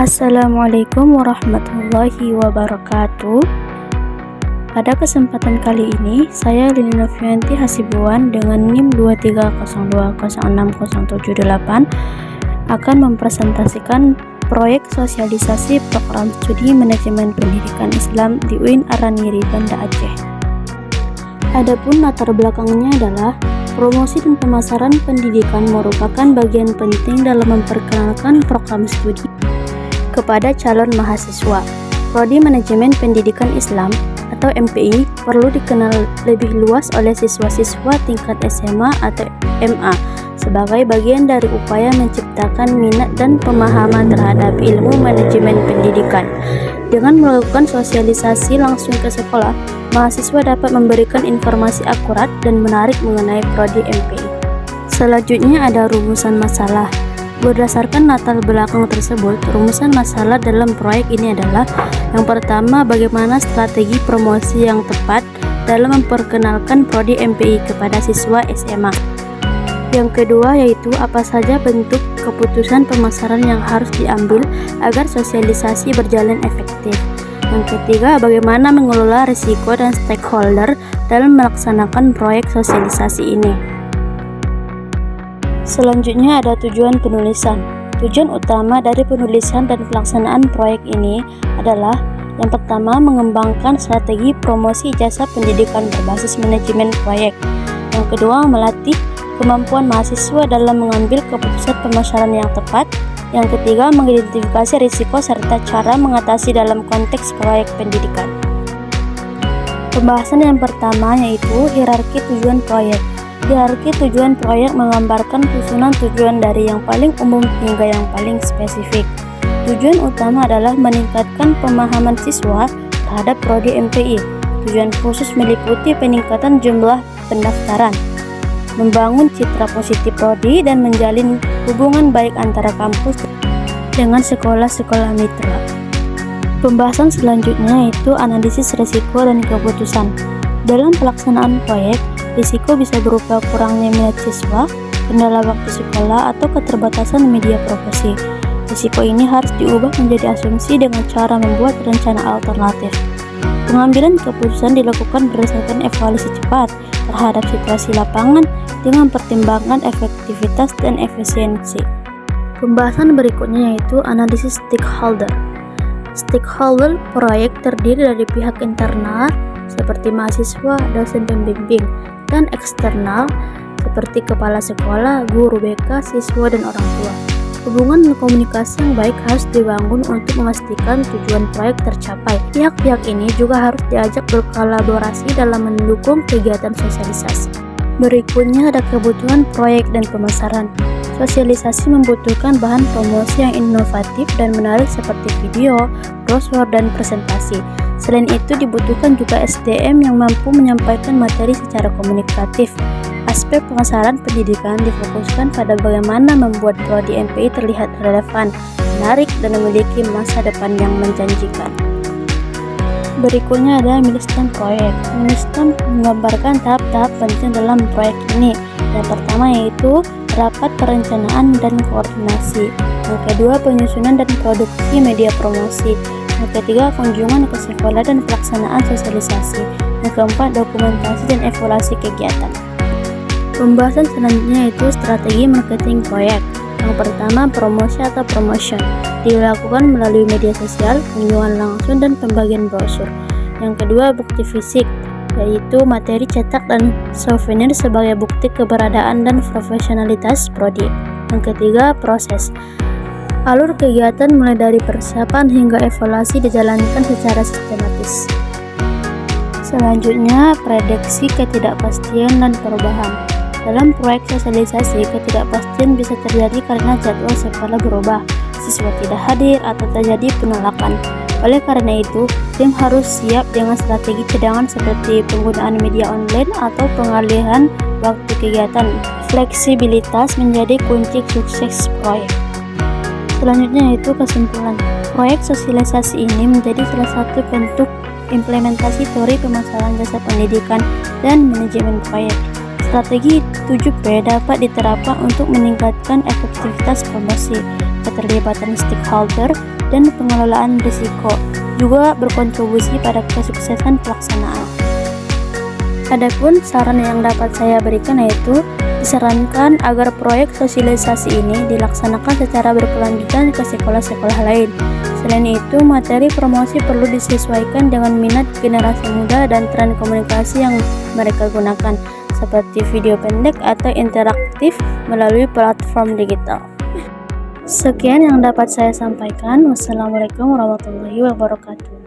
Assalamualaikum warahmatullahi wabarakatuh. Pada kesempatan kali ini, saya Lili Novianti Hasibuan dengan NIM 2302060778 akan mempresentasikan proyek sosialisasi program studi manajemen pendidikan Islam di UIN Araniri, Banda Aceh. Adapun latar belakangnya adalah promosi dan pemasaran pendidikan merupakan bagian penting dalam memperkenalkan program studi kepada calon mahasiswa. Prodi Manajemen Pendidikan Islam atau MPI perlu dikenal lebih luas oleh siswa-siswa tingkat SMA atau MA sebagai bagian dari upaya menciptakan minat dan pemahaman terhadap ilmu manajemen pendidikan. Dengan melakukan sosialisasi langsung ke sekolah, mahasiswa dapat memberikan informasi akurat dan menarik mengenai prodi MPI. Selanjutnya ada rumusan masalah. Berdasarkan latar belakang tersebut, rumusan masalah dalam proyek ini adalah: yang pertama, bagaimana strategi promosi yang tepat dalam memperkenalkan prodi MPI kepada siswa SMA. Yang kedua yaitu apa saja bentuk keputusan pemasaran yang harus diambil agar sosialisasi berjalan efektif. Yang ketiga, bagaimana mengelola risiko dan stakeholder dalam melaksanakan proyek sosialisasi ini. Selanjutnya ada tujuan penulisan. Tujuan utama dari penulisan dan pelaksanaan proyek ini adalah: yang pertama, mengembangkan strategi promosi jasa pendidikan berbasis manajemen proyek. Yang kedua, melatih kemampuan mahasiswa dalam mengambil keputusan pemasaran yang tepat. Yang ketiga, mengidentifikasi risiko serta cara mengatasi dalam konteks proyek pendidikan. Pembahasan yang pertama yaitu hierarki tujuan proyek. Hierarki tujuan proyek menggambarkan susunan tujuan dari yang paling umum hingga yang paling spesifik. Tujuan utama adalah meningkatkan pemahaman siswa terhadap prodi MPI. Tujuan khusus meliputi peningkatan jumlah pendaftaran, membangun citra positif prodi, dan menjalin hubungan baik antara kampus dengan sekolah-sekolah mitra. Pembahasan selanjutnya yaitu analisis risiko dan keputusan. Dalam pelaksanaan proyek, risiko bisa berupa kurangnya minat siswa, kendala waktu sekolah, atau keterbatasan media promosi. Risiko ini harus diubah menjadi asumsi dengan cara membuat rencana alternatif. Pengambilan keputusan dilakukan berdasarkan evaluasi cepat terhadap situasi lapangan dengan mempertimbangkan efektivitas dan efisiensi. Pembahasan berikutnya yaitu analisis stakeholder. Stakeholder proyek terdiri dari pihak internal seperti mahasiswa, dosen pembimbing, dan eksternal seperti kepala sekolah, guru BK, siswa, dan orang tua. Hubungan dan komunikasi yang baik harus dibangun untuk memastikan tujuan proyek tercapai. Pihak-pihak ini juga harus diajak berkolaborasi dalam mendukung kegiatan sosialisasi. Berikutnya ada kebutuhan proyek dan pemasaran. Sosialisasi membutuhkan bahan promosi yang inovatif dan menarik seperti video, brosur, dan presentasi. Selain itu dibutuhkan juga SDM yang mampu menyampaikan materi secara komunikatif. Aspek pemasaran pendidikan difokuskan pada bagaimana membuat prodi MPI terlihat relevan, menarik, dan memiliki masa depan yang menjanjikan. Berikutnya ada milestone proyek. Milestone menggambarkan tahap-tahap penting dalam proyek ini. Yang pertama yaitu rapat perencanaan dan koordinasi. Yang kedua, penyusunan dan produksi media promosi. Yang ketiga, kunjungan ke sekolah dan pelaksanaan sosialisasi. Yang keempat, dokumentasi dan evaluasi kegiatan. Pembahasan selanjutnya yaitu strategi marketing proyek. Yang pertama, promosi atau promotion. Dilakukan melalui media sosial, kunjungan langsung, dan pembagian brosur. Yang kedua, bukti fisik, yaitu materi cetak dan souvenir sebagai bukti keberadaan dan profesionalitas prodi. Yang ketiga, proses. Alur kegiatan mulai dari persiapan hingga evaluasi dijalankan secara sistematis. Selanjutnya, prediksi ketidakpastian dan perubahan. Dalam proyek sosialisasi, ketidakpastian bisa terjadi karena jadwal sekolah berubah, siswa tidak hadir, atau terjadi penolakan. Oleh karena itu, tim harus siap dengan strategi cadangan seperti penggunaan media online atau pengalihan waktu kegiatan. Fleksibilitas menjadi kunci sukses proyek. Selanjutnya yaitu kesimpulan. Proyek sosialisasi ini menjadi salah satu bentuk implementasi teori pemasaran jasa pendidikan dan manajemen proyek. Strategi 7P dapat diterapkan untuk meningkatkan efektivitas promosi, keterlibatan stakeholder, dan pengelolaan risiko, juga berkontribusi pada kesuksesan pelaksanaan. Adapun saran yang dapat saya berikan yaitu disarankan agar proyek sosialisasi ini dilaksanakan secara berkelanjutan ke sekolah-sekolah lain. Selain itu, materi promosi perlu disesuaikan dengan minat generasi muda dan tren komunikasi yang mereka gunakan, seperti video pendek atau interaktif melalui platform digital. Sekian yang dapat saya sampaikan. Wassalamualaikum warahmatullahi wabarakatuh.